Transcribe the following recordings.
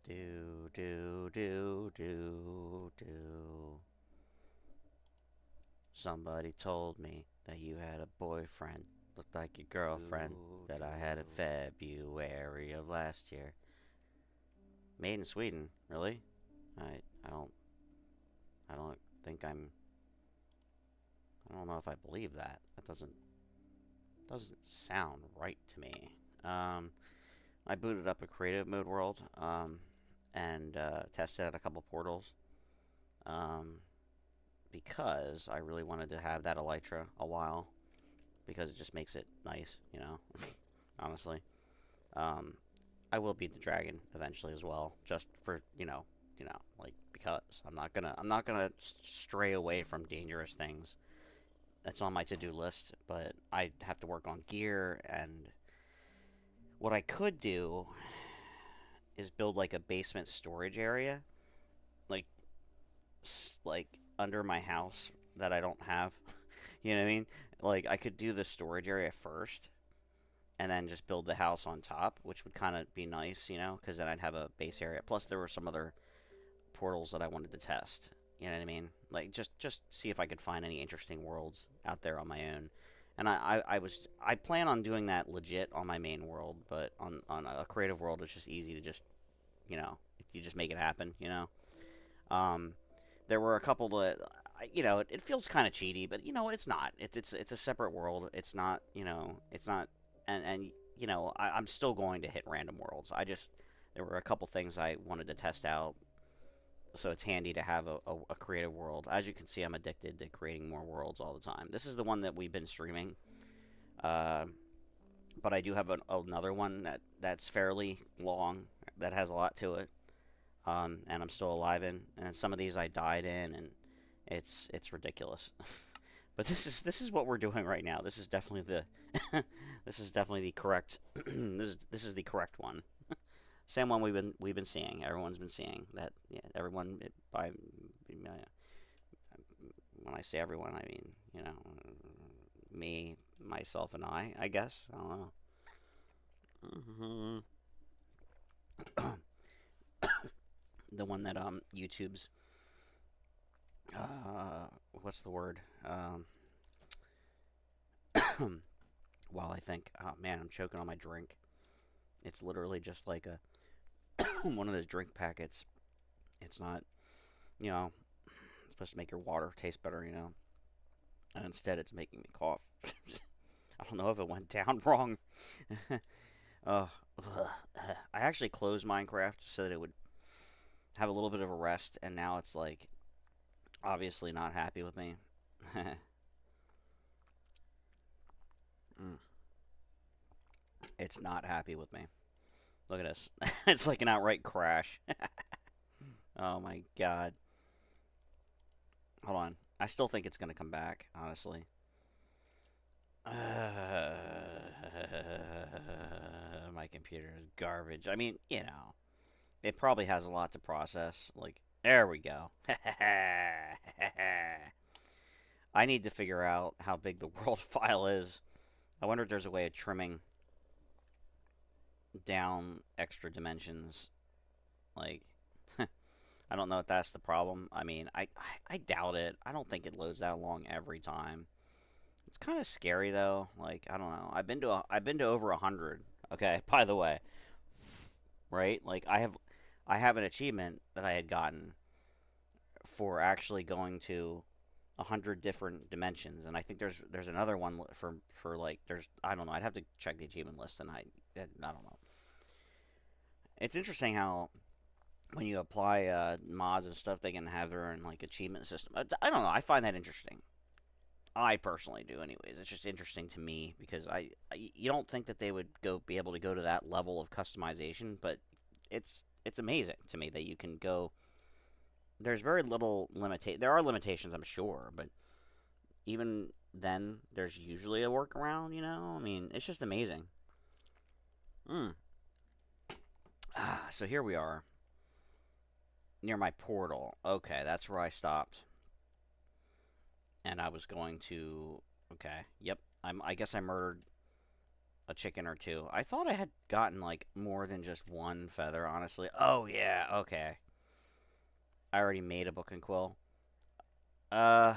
Do, do, do, do, do. Somebody told me that you had a boyfriend. Looked like your girlfriend that I had in February of last year. Made in Sweden, really? I don't I don't think I don't know if I believe that. That doesn't sound right to me. Um I booted up a creative mode world and tested out a couple portals. Um because I really wanted to have that elytra a while because it just makes it nice, honestly. Um, I will beat the dragon eventually as well, just for like because I'm not gonna stray away from dangerous things. That's on my to-do list, but I have to work on gear. And what I could do is build like a basement storage area, like like under my house that I don't have. You know what I mean? Like I could do the storage area first, and then just build the house on top, which would kind of be nice, because then I'd have a base area. Plus, there were some other portals that I wanted to test. You know what I mean? Like just see if I could find any interesting worlds out there on my own. And I plan on doing that legit on my main world, but on a creative world, it's just easy to just you just make it happen. Um, there were a couple that it feels kind of cheaty, but it's not. It's a separate world. It's not it's not, and I'm still going to hit random worlds. There were a couple things I wanted to test out, so it's handy to have a creative world. As you can see, I'm addicted to creating more worlds all the time. This is the one that we've been streaming, uh, but I do have another one that's fairly long that has a lot to it, and I'm still alive in. And some of these I died in, and it's ridiculous. But this is what we're doing right now. This is definitely the this is definitely the correct this is the correct one. Same one we've been seeing. Everyone's been seeing that. Yeah, everyone by when I say everyone, I mean me, myself, and I guess. I don't know. The one that YouTube's what's the word? Well, I think. Oh man, I'm choking on my drink. It's literally just like a one of those drink packets. It's not, you know, it's supposed to make your water taste better, and instead it's making me cough. I don't know if it went down wrong. uh, I actually closed Minecraft so that it would have a little bit of a rest, and now it's like obviously not happy with me. Mm, it's not happy with me. Look at this. It's like an outright crash. Oh my god. Hold on. I still think it's gonna come back, honestly. My computer is garbage. I mean, it probably has a lot to process. Like, there we go. I need to figure out how big the world file is. I wonder if there's a way of trimming down extra dimensions. Like, I don't know if that's the problem. I mean, I doubt it. I don't think it loads that long every time. It's kind of scary though. Like, I don't know. I've been to over 100. Okay, by the way, right? Like I have an achievement that I had gotten for actually going to 100 different dimensions, and I think there's another one for like there's I don't know. I'd have to check the achievement list, and I don't know. It's interesting how when you apply mods and stuff, they can have their own like achievement system. I don't know. I find that interesting. I personally do, anyways. It's just interesting to me because you don't think that they would be able to go to that level of customization, but it's amazing to me that you can go. There's very little limitation. There are limitations, I'm sure, but even then, there's usually a workaround. I mean, it's just amazing. Mm. So here we are near my portal. Okay, that's where I stopped, and I was going to. Okay, yep. I guess I murdered a chicken or two. I thought I had gotten like more than just one feather, honestly. Oh yeah, okay. I already made a book and quill. Uh,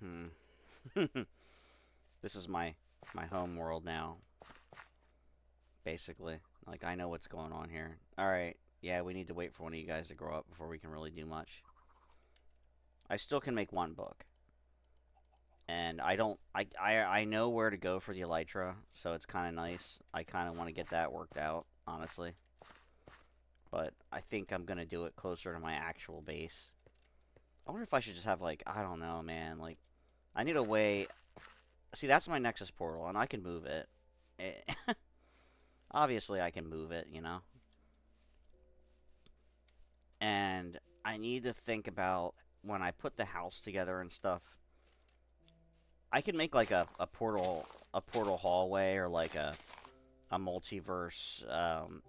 hmm. This is my home world now, basically. Like I know what's going on here. All right. Yeah, we need to wait for one of you guys to grow up before we can really do much. I still can make one book. And I don't I know where to go for the elytra, so it's kind of nice. I kind of want to get that worked out, honestly. But I think I'm going to do it closer to my actual base. I wonder if I should just have like, I don't know, man, like I need a way. See, that's my Nexus portal and I can move it. Obviously I can move it, you know. And I need to think about when I put the house together and stuff. I can make like a portal hallway or like a multiverse.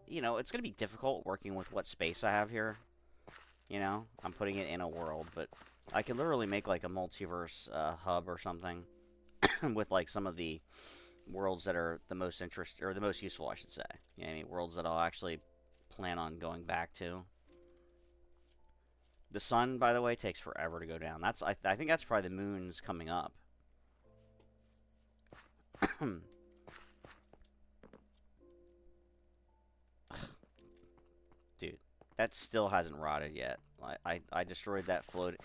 You know, it's gonna be difficult working with what space I have here. You know, I'm putting it in a world, but I can literally make like a multiverse hub or something with like some of the worlds that are the most interest or the most useful, I should say. You know, any worlds that I'll actually plan on going back to. The sun, by the way, takes forever to go down. I think that's probably the moon's coming up. Dude, that still hasn't rotted yet. I destroyed that float.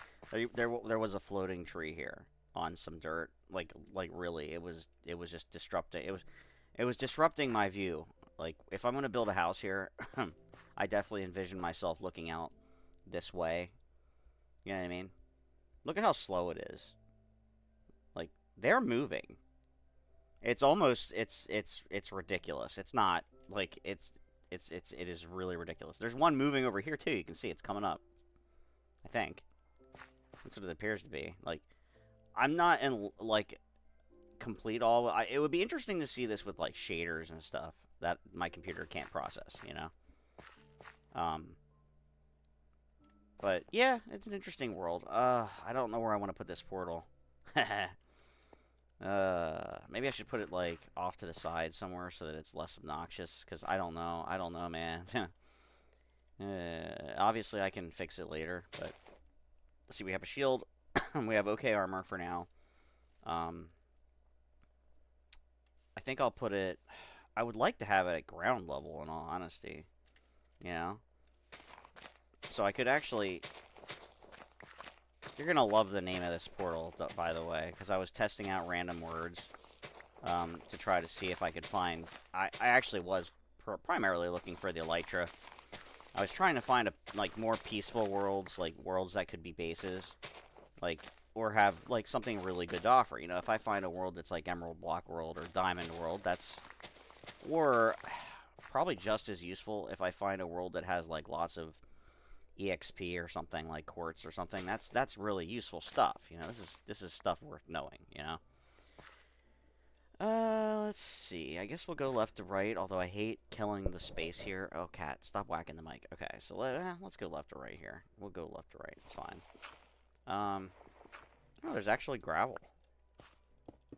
There was a floating tree here on some dirt. Like really, it was just disrupting. It was disrupting my view. Like if I'm gonna build a house here, I definitely envision myself looking out this way. You know what I mean? Look at how slow it is. Like they're moving. It's almost it's ridiculous. It's not like it is really ridiculous. There's one moving over here too. You can see it's coming up. I think that's what it appears to be. Like I'm not in like complete all. It would be interesting to see this with like shaders and stuff that my computer can't process. You know. Um. But yeah, it's an interesting world. I don't know where I want to put this portal. Maybe I should put it like off to the side somewhere so that it's less obnoxious. Cause I don't know. I don't know, man. Obviously I can fix it later. But let's see. We have a shield. We have okay armor for now. Um, I think I'll put it. I would like to have it at ground level. In all honesty, you know. So I could actually. You're gonna love the name of this portal, by the way, because I was testing out random words to try to see if I could find. I actually was primarily looking for the elytra. I was trying to find like more peaceful worlds, like worlds that could be bases, like or have like something really good to offer. You know, if I find a world that's like Emerald Block World or Diamond World, that's or probably just as useful if I find a world that has like lots of EXP or something like quartz or something. That's really useful stuff. You know, this is stuff worth knowing. You know. Let's see. I guess we'll go left to right. Although I hate killing the space here. Oh, cat, stop whacking the mic. Okay, so let's go left to right here. We'll go left to right. It's fine. Oh, there's actually gravel.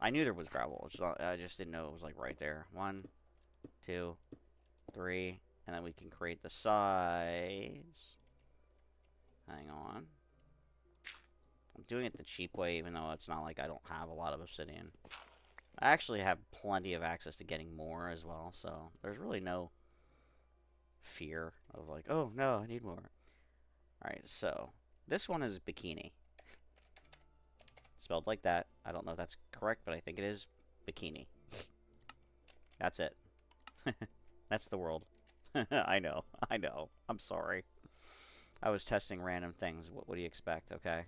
I knew there was gravel. I just didn't know it was like right there. 1, 2, 3, and then we can create the sides. Hang on. I'm doing it the cheap way, even though it's not like I don't have a lot of obsidian. I actually have plenty of access to getting more as well, so there's really no fear of like, oh no, I need more. Alright, so this one is bikini. Spelled like that. I don't know if that's correct, but I think it is bikini. That's it. That's the world. I know. I'm sorry. I was testing random things. What do you expect? Okay.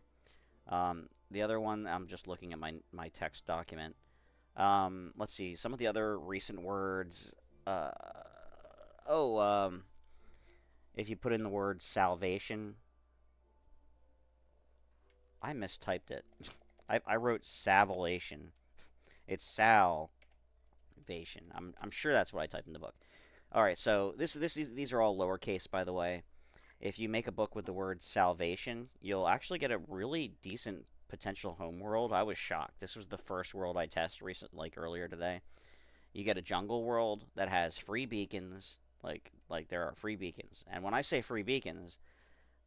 The other one, I'm just looking at my text document. Let's see. Some of the other recent words. If you put in the word salvation, I mistyped it. I wrote salvation. It's salvation. I'm sure that's what I typed in the book. All right. So these are all lowercase, by the way. If you make a book with the word salvation, you'll actually get a really decent potential home world, I was shocked. This was the first world I tested earlier today. You get a jungle world that has free beacons, like there are free beacons. And when I say free beacons,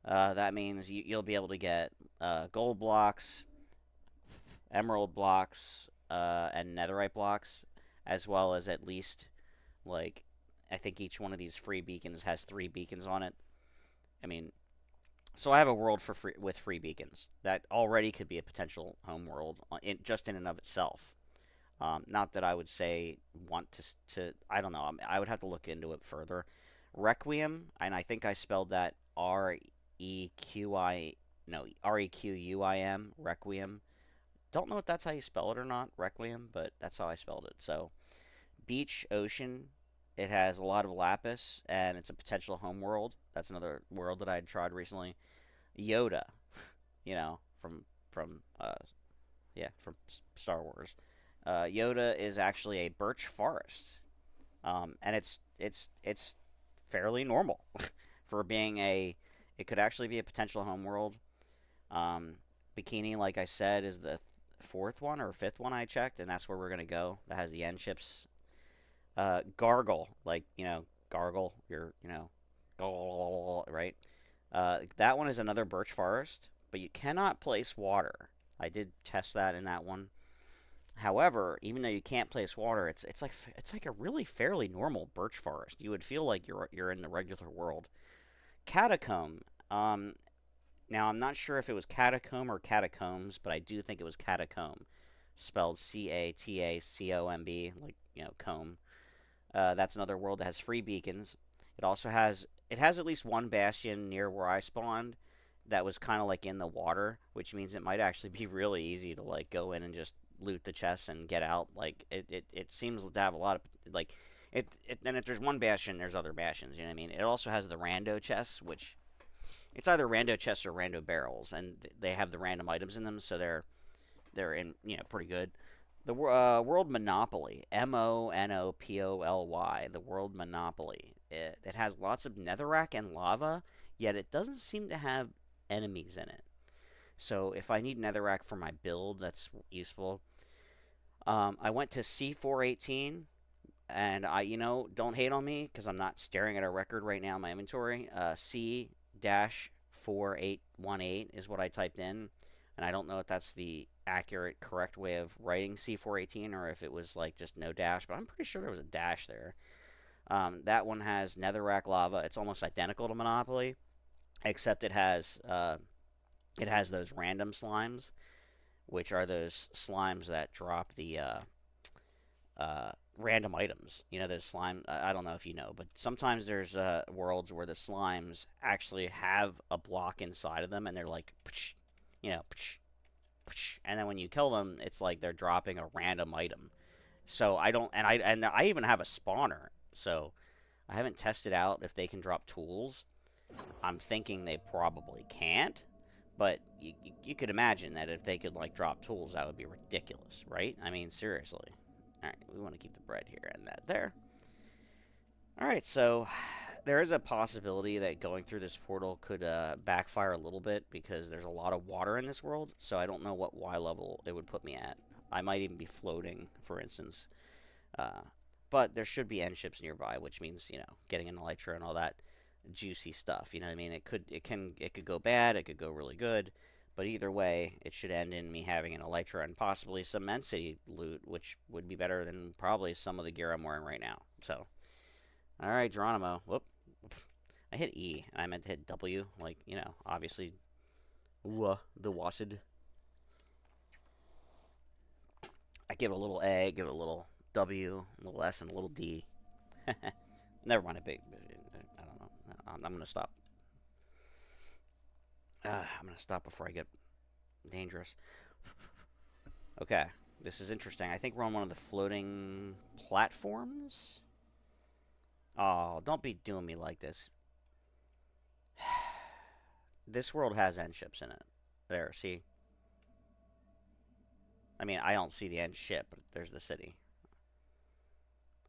that means you'll be able to get gold blocks, emerald blocks, and netherite blocks, as well as at least like I think each one of these free beacons has 3 beacons on it. I mean, so I have a world for free with free beacons that already could be a potential home world just in and of itself. Not that I would say want to. I don't know. I would have to look into it further. Requiem, and I think I spelled that R-E-Q-I. No, R-E-Q-U-I-M. Requiem. Don't know if that's how you spell it or not, Requiem, but that's how I spelled it. So, beach, ocean. It has a lot of lapis, and it's a potential home world. That's another world that I had tried recently. Yoda, from Star Wars. Yoda is actually a birch forest, and it's fairly normal for being a. It could actually be a potential homeworld. Bikini, like I said, is the fourth one or fifth one I checked, and that's where we're gonna go. That has the end ships. Gargle, gargle. Right. That one is another birch forest, but you cannot place water. I did test that in that one. However, even though you can't place water, it's like a really fairly normal birch forest. You would feel like you're in the regular world. Catacomb. Now I'm not sure if it was catacomb or catacombs, but I do think it was catacomb, spelled C-A-T-A-C-O-M-B, comb. That's another world that has free beacons. It has at least one bastion near where I spawned that was kind of like in the water, which means it might actually be really easy to go in and just loot the chests and get out. It seems to have a lot of and if there's one bastion, there's other bastions. You know what I mean? It also has the rando chests, which it's either rando chests or rando barrels, and they have the random items in them, so they're in pretty good. The World Monopoly, Monopoly, the World Monopoly. It has lots of netherrack and lava, yet it doesn't seem to have enemies in it. So if I need netherrack for my build, that's useful. I went to C418, and don't hate on me because I'm not staring at a record right now in my inventory. C-4818 is what I typed in, and I don't know if that's the accurate, correct way of writing C418 or if it was just no dash, but I'm pretty sure there was a dash there. That one has netherrack lava. It's almost identical to Monopoly, except it has those random slimes, which are those slimes that drop the random items. Those slime. I don't know if you know, but sometimes there's worlds where the slimes actually have a block inside of them, and they're like, and then when you kill them, it's like they're dropping a random item. So I even have a spawner. So I haven't tested out if they can drop tools. I'm thinking they probably can't. But you could imagine that if they could drop tools, that would be ridiculous, right? I mean, seriously. All right, we want to keep the bread here and that there. All right, so there is a possibility that going through this portal could backfire a little bit because there's a lot of water in this world. So I don't know what Y level it would put me at. I might even be floating, for instance. But there should be end ships nearby, which means getting an elytra and all that juicy stuff. You know what I mean? It could go bad, it could go really good, but either way, it should end in me having an elytra and possibly some City loot, which would be better than probably some of the gear I'm wearing right now. So, all right, Geronimo. Whoop. I hit E, and I meant to hit W. Obviously, the WASD. I give it a little A, give it a little W, a little S, and a little D. Never mind. I don't know. I'm gonna stop. I'm gonna stop before I get dangerous. Okay, this is interesting. I think we're on one of the floating platforms. Oh, don't be doing me like this. This world has end ships in it. There, see? I mean, I don't see the end ship, but there's the city.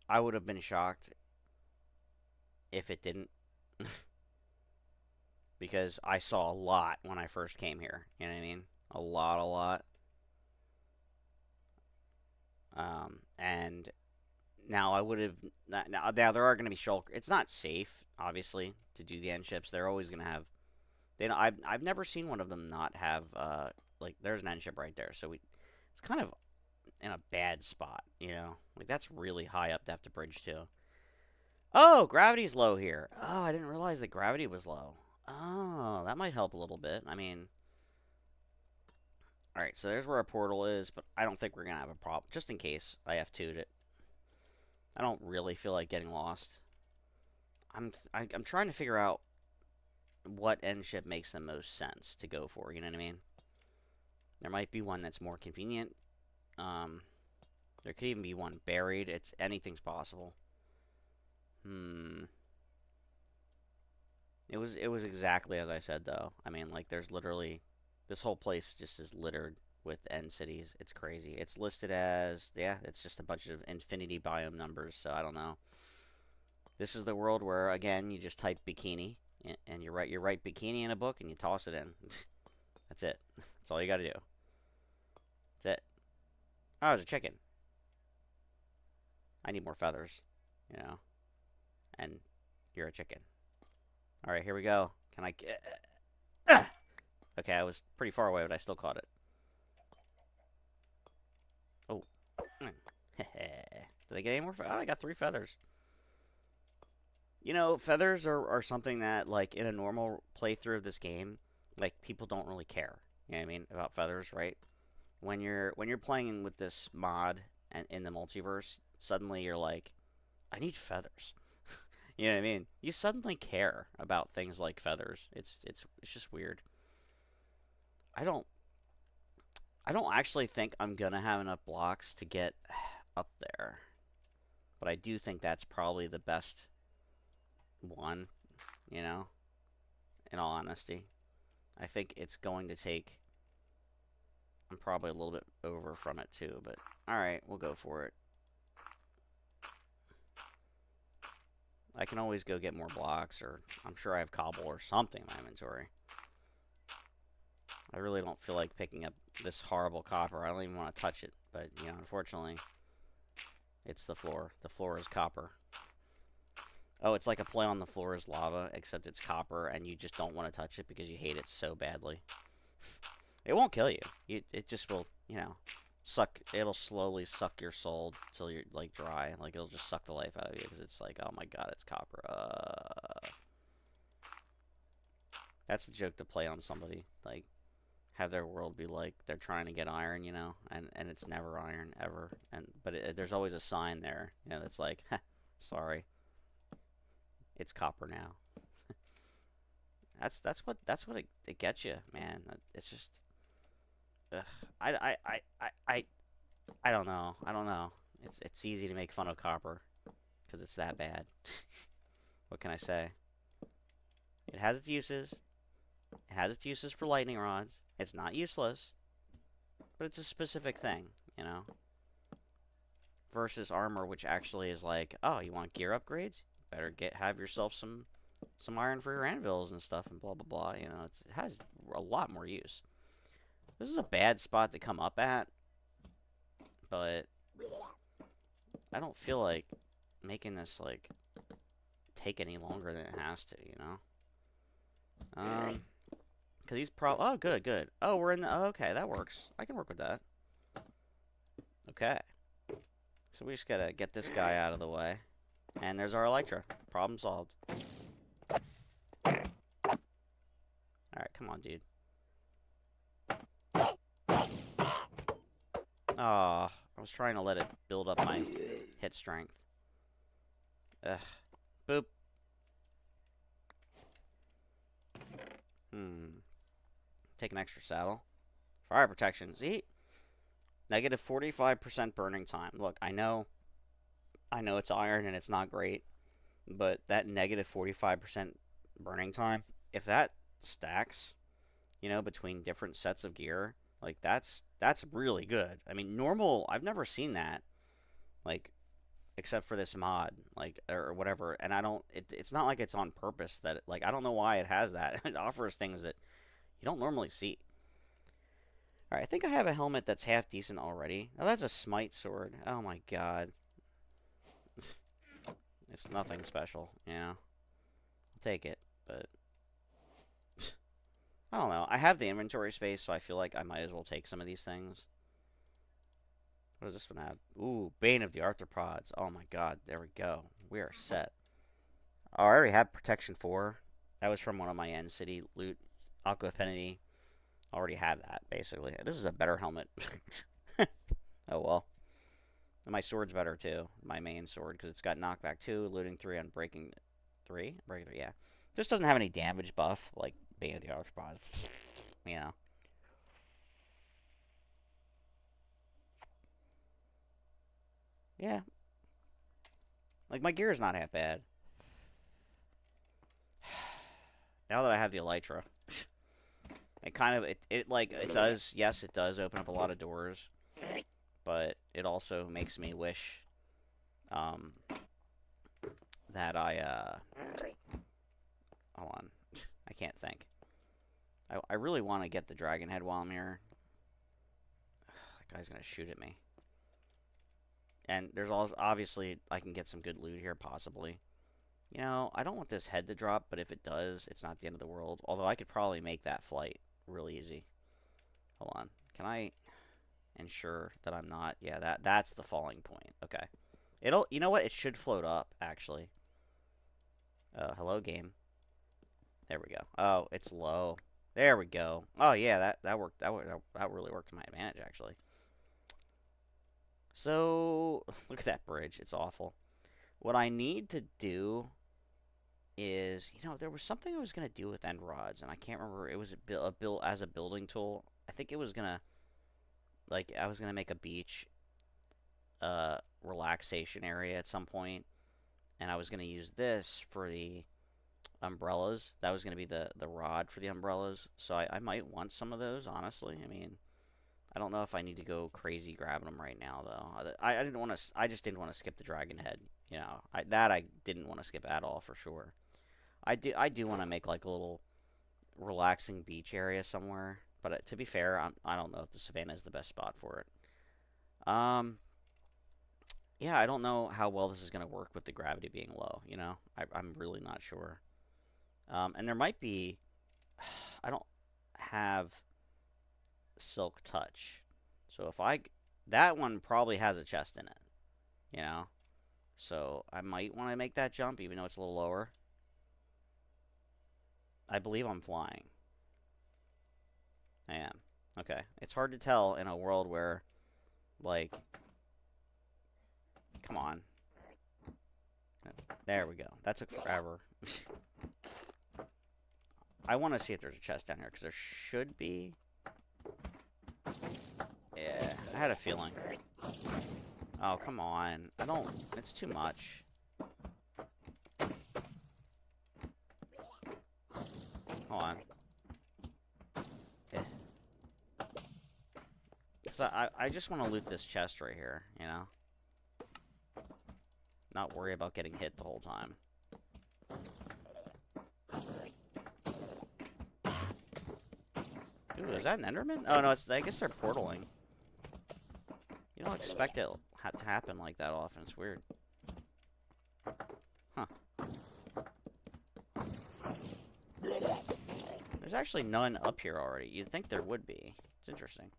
I would have been shocked if it didn't. Because I saw a lot when I first came here. You know what I mean? A lot, a lot. And now I would have now there are going to be shulk. It's not safe, obviously, to do the end ships. They're always going to have. They don't, I've never seen one of them not have like there's an end ship right there. So it's kind of in a bad spot, you know. Like that's really high up depth to bridge too. Oh, gravity's low here. Oh, I didn't realize that gravity was low. Oh, that might help a little bit. I mean, all right, so there's where our portal is, but I don't think we're gonna have a problem. Just in case I F2'd it. I don't really feel like getting lost. I'm trying to figure out what end ship makes the most sense to go for. You know what I mean? There might be one that's more convenient. There could even be one buried. Anything's possible. It was exactly as I said though. I mean, like there's literally this whole place just is littered with end cities. It's crazy. It's listed as it's just a bunch of infinity biome numbers. So I don't know. This is the world where again you just type bikini and you write bikini in a book and you toss it in. That's it. That's all you got to do. That's it. Oh, it's a chicken. I need more feathers, you know. And you're a chicken. All right, here we go. Can I get... Okay, I was pretty far away, but I still caught it. Oh. Did I get any more? Oh, I got 3 feathers. You know, feathers are something that, like, in a normal playthrough of this game, like, people don't really care. You know what I mean? About feathers, right? When you're playing with this mod and in the multiverse, suddenly you're like, I need feathers. You know what I mean? You suddenly care about things like feathers. It's just weird. I don't actually think I'm gonna have enough blocks to get up there, but I do think that's probably the best one. You know, in all honesty, I think it's going to take. I'm probably a little bit over from it too, but all right, we'll go for it. I can always go get more blocks, or I'm sure I have cobble or something in my inventory. I really don't feel like picking up this horrible copper. I don't even want to touch it, but, you know, unfortunately, it's the floor. The floor is copper. Oh, it's like a play on the floor is lava, except it's copper, and you just don't want to touch it because you hate it so badly. It won't kill you. It just will, you know, it'll slowly suck your soul till you're, like, dry. Like, it'll just suck the life out of you because it's like, oh my god, it's copper. That's a joke to play on somebody. Like, have their world be like they're trying to get iron, you know, and it's never iron, ever. But there's always a sign there, you know, that's like, sorry, it's copper now. That's what it gets you, man. It's just, ugh. I don't know. I don't know. It's easy to make fun of copper because it's that bad. What can I say? It has its uses. It has its uses for lightning rods. It's not useless, but it's a specific thing, you know. Versus armor, which actually is like, oh, you want gear upgrades? Better have yourself some iron for your anvils and stuff, and blah blah blah. You know, it has a lot more use. This is a bad spot to come up at, but I don't feel like making this like take any longer than it has to, you know. Because he's oh, good. Oh, we're in the, oh, okay, that works. I can work with that. Okay. So we just gotta get this guy out of the way. And there's our Elytra. Problem solved. Alright, come on, dude. Aw, I was trying to let it build up my hit strength. Ugh. Boop. Take an extra saddle. Fire protection. See? Negative 45% burning time. Look, I know it's iron and it's not great, but that negative 45% burning time, if that stacks, you know, between different sets of gear, like that's really good. I mean, normal, I've never seen that, like, except for this mod, like, or whatever, and it's not like it's on purpose that, like, I don't know why it has that. It offers things that you don't normally see. Alright, I think I have a helmet that's half decent already. Oh, that's a smite sword. Oh my god. It's nothing special, I'll take it, but I don't know. I have the inventory space, so I feel like I might as well take some of these things. What does this one have? Ooh, Bane of the Arthropods. Oh my god, there we go. We are set. Oh, I already have Protection 4. That was from one of my End City loot. Aqua Affinity. Already have that, basically. This is a better helmet. Oh well. And my sword's better, too. My main sword, because it's got knockback 2, looting 3 on breaking 3. Breaking 3, yeah. This doesn't have any damage buff, like Bane of the Arthropods. Yeah. Like, my gear is not half bad. Now that I have the Elytra. It kind of, it does, yes, it does open up a lot of doors. But it also makes me wish, that hold on. I can't think. I really want to get the dragon head while I'm here. That guy's going to shoot at me. And there's also, obviously, I can get some good loot here, possibly. I don't want this head to drop, but if it does, it's not the end of the world. Although I could probably make that flight real easy. Hold on. Can I ensure that I'm not? Yeah, that's the falling point. Okay. You know what? It should float up, actually. Hello, game. There we go. Oh, it's low. There we go. Oh, yeah, that worked. That really worked to my advantage, actually. So, look at that bridge. It's awful. What I need to do is, there was something I was going to do with end rods, and I can't remember. It was a build as a building tool. I think it was going to, I was going to make a beach relaxation area at some point, and I was going to use this for the umbrellas. That was going to be the rod for the umbrellas, so I might want some of those, honestly. I mean, I don't know if I need to go crazy grabbing them right now, though. I didn't want to. I just didn't want to skip the dragon head. I didn't want to skip at all for sure. I do want to make like a little relaxing beach area somewhere. But to be fair, I don't know if the savannah is the best spot for it. Yeah, I don't know how well this is going to work with the gravity being low. I'm really not sure. And there might be. I don't have Silk Touch. So that one probably has a chest in it, So I might want to make that jump even though it's a little lower. I believe I'm flying. I am. Okay. It's hard to tell in a world where, come on. There we go. That took forever. I want to see if there's a chest down here because there should be. Yeah, I had a feeling. Oh, come on. It's too much. Hold on. Yeah. So I just want to loot this chest right here, Not worry about getting hit the whole time. Ooh, is that an Enderman? Oh, no, I guess they're portaling. You don't expect it to happen like that often. It's weird. Huh. There's actually none up here already. You'd think there would be. It's interesting.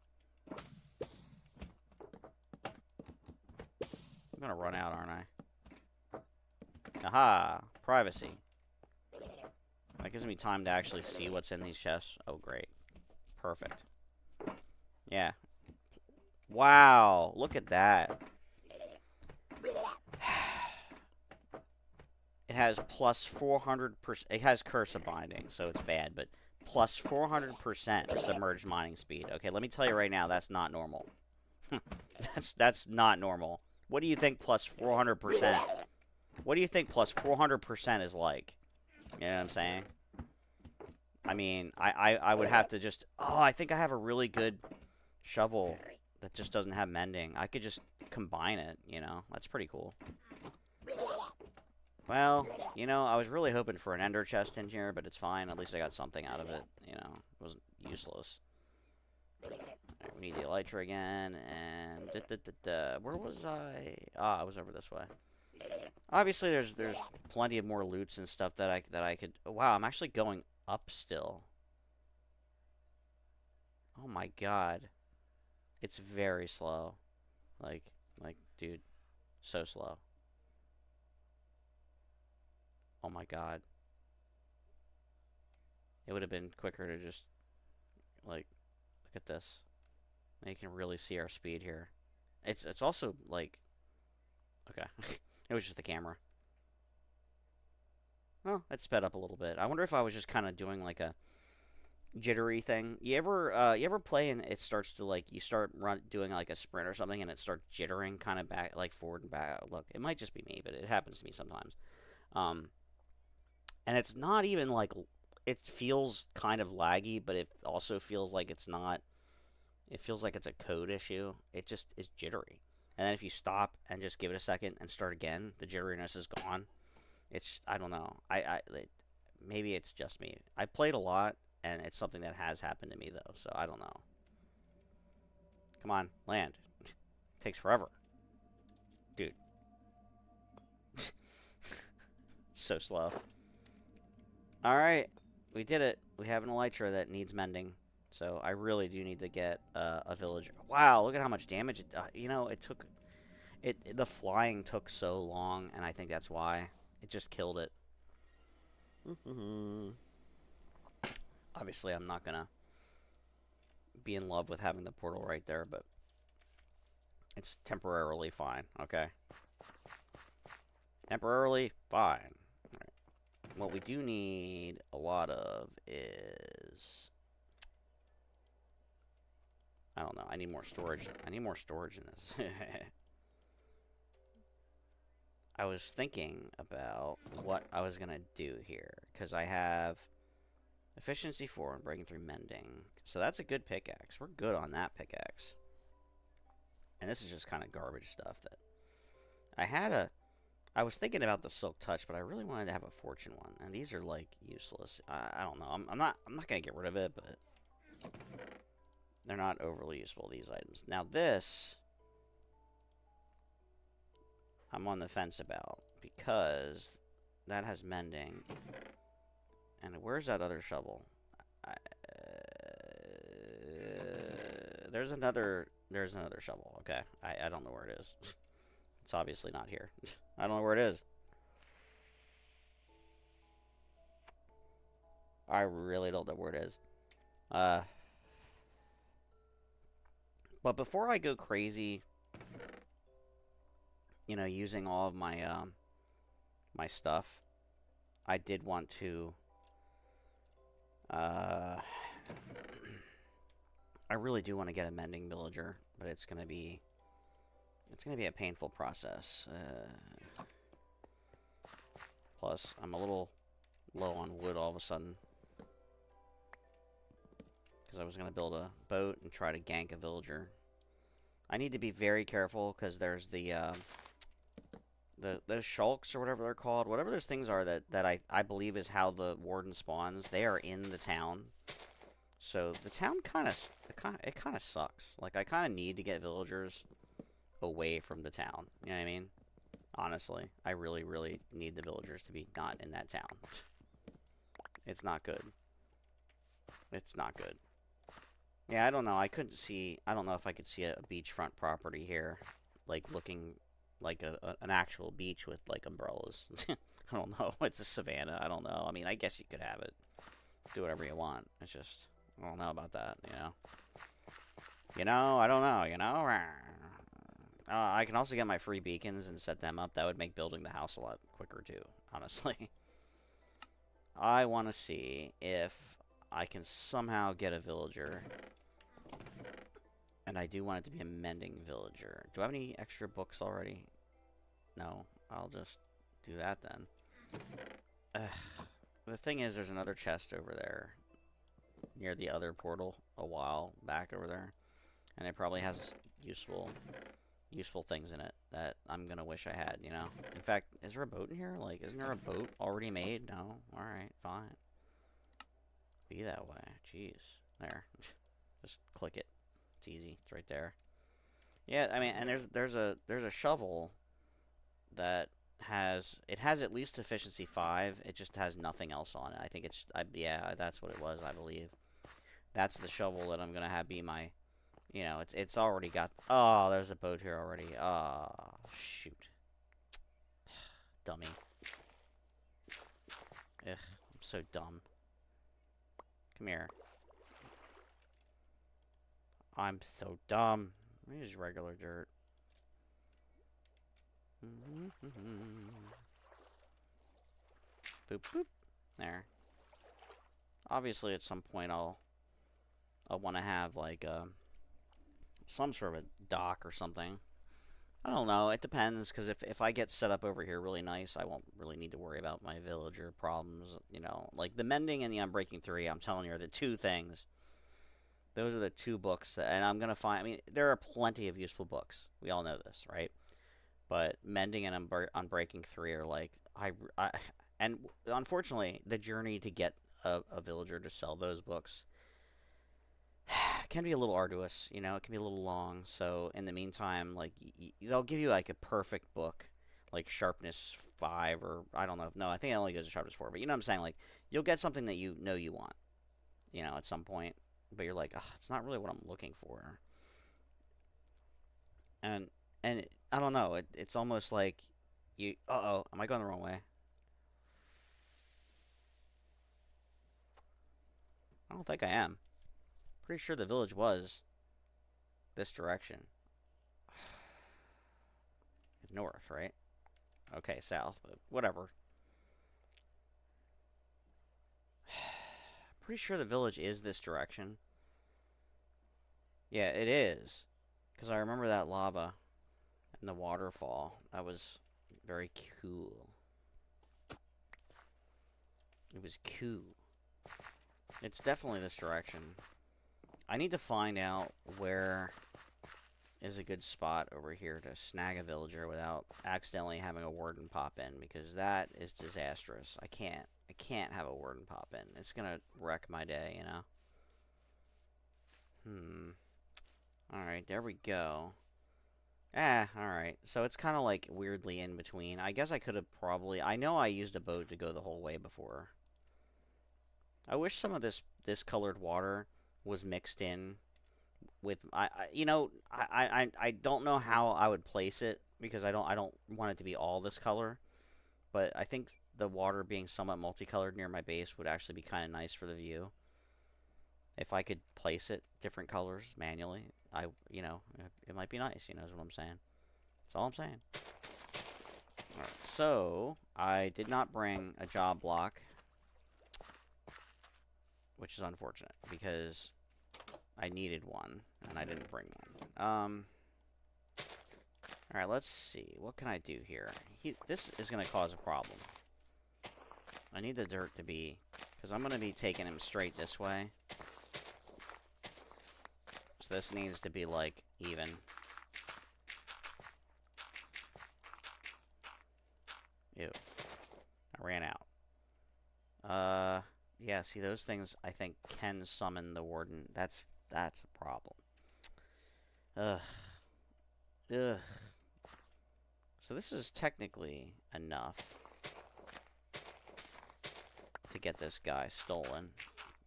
I'm gonna run out, aren't I? Aha! Privacy. That gives me time to actually see what's in these chests. Oh, great. Perfect. Yeah. Wow, look at that. It has plus 400%. It has Curse of Binding, so it's bad, but plus 400% submerged mining speed. Okay, let me tell you right now, that's not normal. That's not normal. What do you think plus 400%? What do you think plus 400% is like? You know what I'm saying? I mean, I would have to just... Oh, I think I have a really good shovel that just doesn't have mending. I could just combine it, That's pretty cool. Well, I was really hoping for an ender chest in here, but it's fine. At least I got something out of it, It wasn't useless. Alright, we need the elytra again, and where was I? Ah, I was over this way. Obviously, there's plenty of more loots and stuff that I could. Wow, I'm actually going up still. Oh my god, it's very slow. Like, dude, so slow. Oh my god, it would have been quicker to just like look at this. Now you can really see our speed here. It's also like okay, it was just the camera. Oh, it sped up a little bit. I wonder if I was just kind of doing like a jittery thing. You ever play and it starts to like you start doing like a sprint or something and it starts jittering kind of back like forward and back. Look, it might just be me, but it happens to me sometimes. Um, and it's not even like it feels kind of laggy, but it also feels like it's not. It feels like it's a code issue. It just is jittery. And then if you stop and just give it a second and start again, the jitteriness is gone. It's I don't know. Maybe it's just me. I played a lot, and it's something that has happened to me though. So I don't know. Come on, land. Takes forever, dude. So slow. All right, we did it. We have an elytra that needs mending. So I really do need to get a villager. Wow, look at how much damage it. You know, it took. The flying took so long, and I think that's why it just killed it. Obviously, I'm not gonna be in love with having the portal right there, but it's temporarily fine. Okay, temporarily fine. Right. What we do need a lot of is I don't know. I need more storage. I need more storage in this. I was thinking about what I was gonna do here because I have efficiency 4 and breaking 3 mending, so that's a good pickaxe. We're good on that pickaxe. And this is just kind of garbage stuff that I was thinking about the silk touch, but I really wanted to have a fortune one, and these are like useless. I don't know. I'm not gonna get rid of it, but they're not overly useful, these items. Now this I'm on the fence about because that has mending. And where's that other shovel? There's another shovel. Okay, I don't know where it is. It's obviously not here. I don't know where it is. I really don't know where it is. But before I go crazy, you know, using all of my my stuff, I did want to. I really do want to get a mending villager, but it's gonna be a painful process. Plus, I'm a little low on wood all of a sudden because I was gonna build a boat and try to gank a villager. I need to be very careful because there's those shulks or whatever they're called, whatever those things are that I believe is how the warden spawns. They are in the town, so the town kind of sucks. Like I kind of need to get villagers away from the town. You know what I mean? Honestly, I really need the villagers to be not in that town. It's not good. It's not good. Yeah, I don't know. I don't know if I could see a beachfront property here, like looking like an actual beach with like umbrellas. I don't know. It's a savanna. I don't know. I mean, I guess you could have it. Do whatever you want. It's just I don't know about that. You know. You know. I don't know. You know. I can also get my free beacons and set them up. That would make building the house a lot quicker too. Honestly. I want to see if I can somehow get a villager. And I do want it to be a mending villager. Do I have any extra books already? No. I'll just do that then. The thing is, there's another chest over there. Near the other portal. A while back over there. And it probably has useful things in it that I'm gonna wish I had, you know? In fact, is there a boat in here? Like, isn't there a boat already made? No? Alright, fine. Be that way. Jeez. There. Just click it. It's easy. It's right there. Yeah, I mean, and there's a shovel that has at least efficiency 5. It just has nothing else on it. I think yeah, that's what it was, I believe. That's the shovel that I'm gonna have be my, it's already got. Oh, there's a boat here already. Oh, shoot, dummy. Ugh, I'm so dumb. Come here. I'm so dumb. Let me use regular dirt. Boop boop. There. Obviously, at some point, I'll want to have like some sort of a dock or something. I don't know. It depends, because if I get set up over here really nice, I won't really need to worry about my villager problems. Like the mending and the Unbreaking 3. I'm telling you, are the two things. Those are the two books, and I'm gonna find. I mean, there are plenty of useful books. We all know this, right? But mending and Unbreaking 3 are like and unfortunately, the journey to get a villager to sell those books can be a little arduous. It can be a little long. So in the meantime, like they'll give you like a perfect book, like sharpness 5, or I don't know. No, I think it only goes to sharpness 4. But you know what I'm saying? Like you'll get something that you know you want, at some point. But you're like, it's not really what I'm looking for. And I don't know. It's almost like you. Uh-oh, am I going the wrong way? I don't think I am. Pretty sure the village was this direction. North, right? Okay, south, but whatever. Pretty sure the village is this direction. Yeah, it is. Because I remember that lava and the waterfall. That was very cool. It was cool. It's definitely this direction. I need to find out where is a good spot over here to snag a villager without accidentally having a warden pop in, because that is disastrous. I can't have a warden pop in. It's gonna wreck my day, Alright, there we go. Alright. So it's kind of like weirdly in between. I guess I could have probably... I know I used a boat to go the whole way before. I wish some of this colored water was mixed in with... I don't know how I would place it, because I don't want it to be all this color. But I think the water being somewhat multicolored near my base would actually be kind of nice for the view. If I could place it different colors manually, it might be nice, is what I'm saying. That's all I'm saying. Alright, so, I did not bring a job block, which is unfortunate, because I needed one, and I didn't bring one. Alright, let's see. What can I do here? This is going to cause a problem. I need the dirt to be... because I'm going to be taking him straight this way. So this needs to be, like, even. Ew. I ran out. Yeah, see, those things, I think, can summon the warden. That's a problem. Ugh. So this is technically enough to get this guy stolen.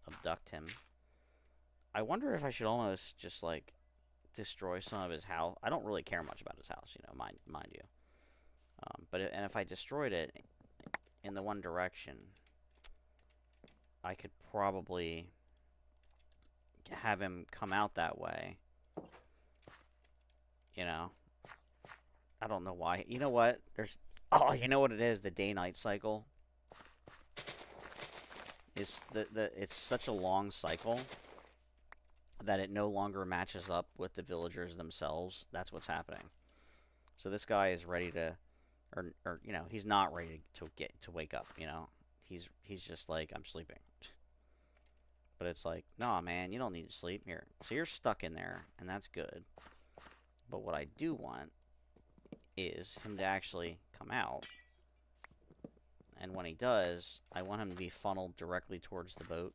Abduct him. I wonder if I should almost just, like, destroy some of his house. I don't really care much about his house, mind you. And if I destroyed it in the one direction, I could probably have him come out that way. I don't know why. You know what? You know what it is? The day-night cycle. It's such a long cycle that it no longer matches up with the villagers themselves. That's what's happening. So this guy is ready to, or he's not ready to wake up. He's just like, I'm sleeping. But it's like, nah, man, you don't need to sleep here. So you're stuck in there, and that's good. But what I do want is him to actually come out. And when he does, I want him to be funneled directly towards the boat.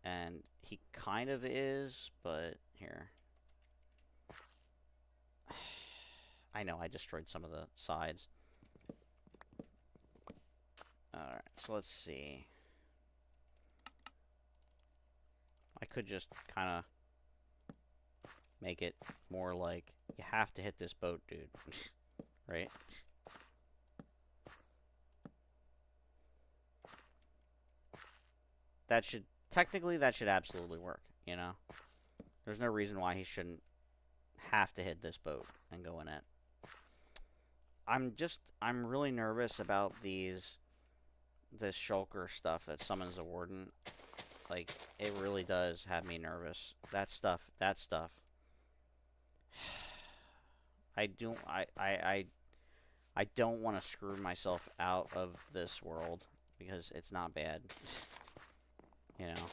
And he kind of is, but here. I know I destroyed some of the sides. Alright, so let's see. I could just kind of make it more like, you have to hit this boat, dude. Right? That should, technically, that should absolutely work, you know? There's no reason why he shouldn't have to hit this boat and go in it. I'm really nervous about this shulker stuff that summons the warden. Like, it really does have me nervous. That stuff. I don't want to screw myself out of this world because it's not bad. You know.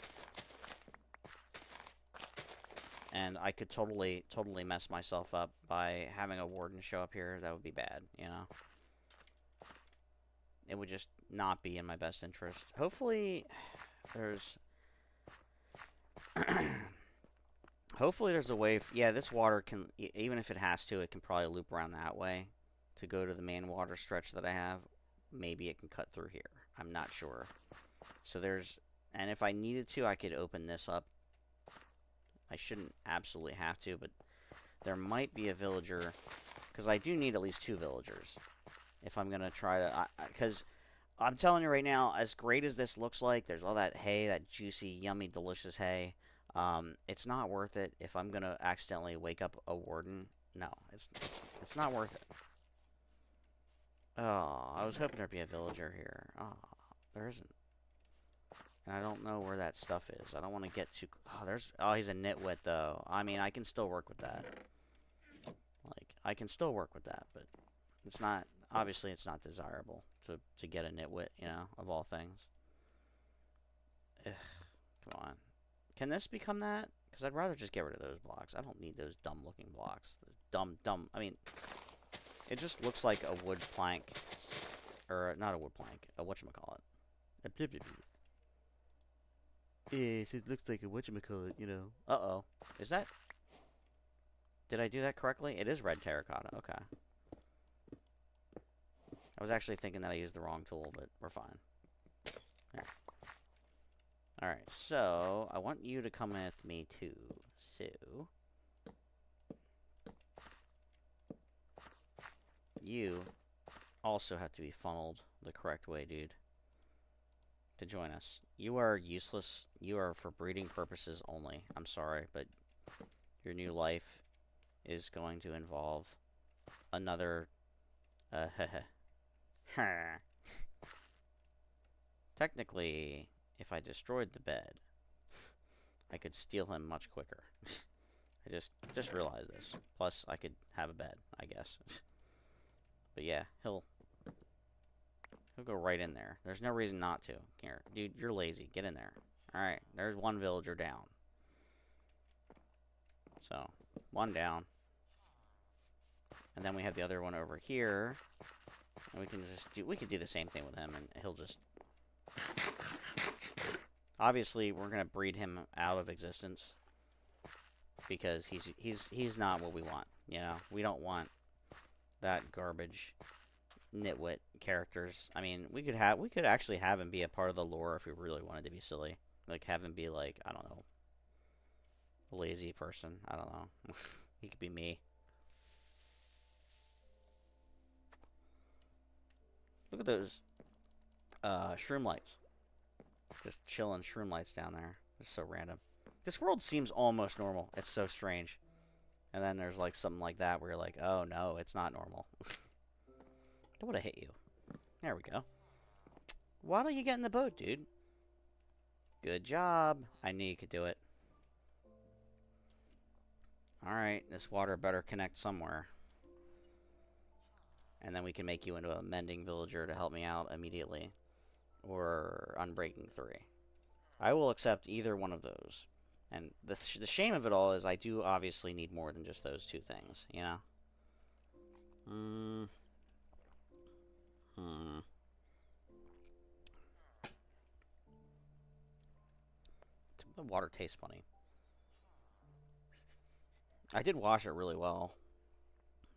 And I could totally mess myself up by having a warden show up here. That would be bad, you know. It would just not be in my best interest. Hopefully, there's... Hopefully there's a way... Yeah, this water can... Even if it has to, it can probably loop around that way to go to the main water stretch that I have. Maybe it can cut through here. I'm not sure. So there's... And if I needed to, I could open this up. I shouldn't absolutely have to, but there might be a villager, because I do need at least 2 villagers if I'm going to try to, because I'm telling you right now, as great as this looks like, there's all that hay, that juicy, yummy, delicious hay, it's not worth it if I'm going to accidentally wake up a warden. No, it's not worth it. Oh, I was hoping there'd be a villager here. Oh, there isn't. And I don't know where that stuff is. I don't want to get too... Oh, he's a nitwit, though. I mean, I can still work with that. Like, I can still work with that, but it's not... Obviously, it's not desirable to get a nitwit, you know, of all things. Ugh, come on. Can this become that? Because I'd rather just get rid of those blocks. I don't need those dumb-looking blocks. Dumb... I mean, it just looks like a wood plank. Or, not a wood plank. A whatchamacallit. Yes, it looks like a whatchamacallit, you know. Uh-oh. Is that... Did I do that correctly? It is red terracotta. Okay. I was actually thinking that I used the wrong tool, but we're fine. There. Alright, so... I want you to come with me, too. So... You also have to be funneled the correct way, dude. To join us. You are useless. You are for breeding purposes only. I'm sorry, but your new life is going to involve another... Technically, if I destroyed the bed, I could steal him much quicker. I just realized this. Plus, I could have a bed, I guess. But yeah, he'll go right in there. There's no reason not to. Here, dude, you're lazy. Get in there. Alright, there's one villager down. So, one down. And then we have the other one over here. And we can do the same thing with him, and he'll just... Obviously, we're gonna breed him out of existence. Because he's not what we want, you know? We don't want that garbage nitwit characters. I mean, we could actually have him be a part of the lore if we really wanted to be silly. Like, have him be like, I don't know, a lazy person. I don't know. He could be me. Look at those shroom lights. Just chilling shroom lights down there. It's so random. This world seems almost normal. It's so strange. And then there's like something like that where you're like, oh no, it's not normal. I would have hit you. There we go. Why don't you get in the boat, dude? Good job. I knew you could do it. Alright, this water better connect somewhere. And then we can make you into a mending villager to help me out immediately. Or Unbreaking 3. I will accept either one of those. And the shame of it all is I do obviously need more than just those 2 things, you know? the water tastes funny? I did wash it really well.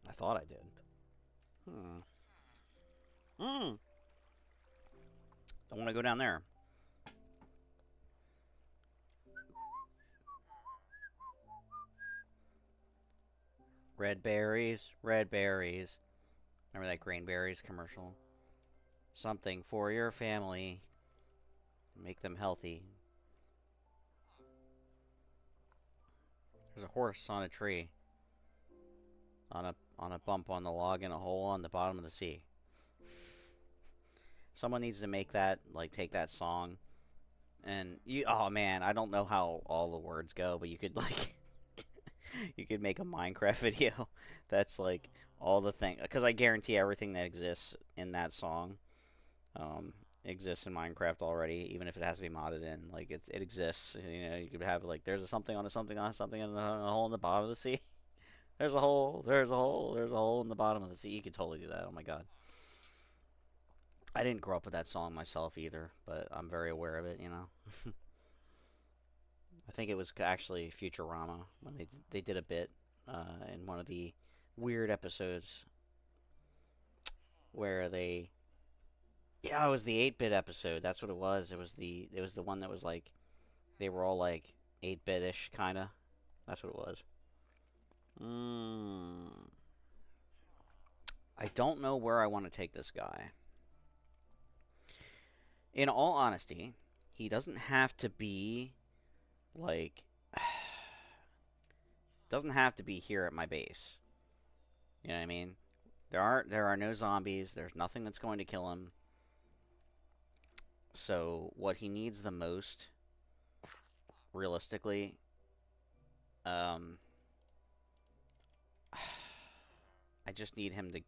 I thought I did. Hmm. Hmm. Don't want to go down there. Red berries, red berries. Remember that green berries commercial? Something for your family. Make them healthy. There's a horse on a tree. On a bump on the log in a hole on the bottom of the sea. Someone needs to make that, like, take that song and you. Oh man, I don't know how all the words go, but you could like, you could make a Minecraft video that's like all the thing, because I guarantee everything that exists in that song, um, exists in Minecraft already, even if it has to be modded in. Like it exists. You know, you could have like there's a something on a something on a something in a hole in the bottom of the sea. There's a hole. There's a hole. There's a hole in the bottom of the sea. You could totally do that. Oh my god. I didn't grow up with that song myself either, but I'm very aware of it. You know. I think it was actually Futurama when they did a bit in one of the weird episodes where they. Yeah, it was the 8-bit episode. That's what it was. It was the one that was like they were all like 8-bit-ish kind of. That's what it was. Mm, I don't know where I want to take this guy. In all honesty, he doesn't have to be like doesn't have to be here at my base. You know what I mean? There are no zombies. There's nothing that's going to kill him. So what he needs the most, realistically, um, I just need him to.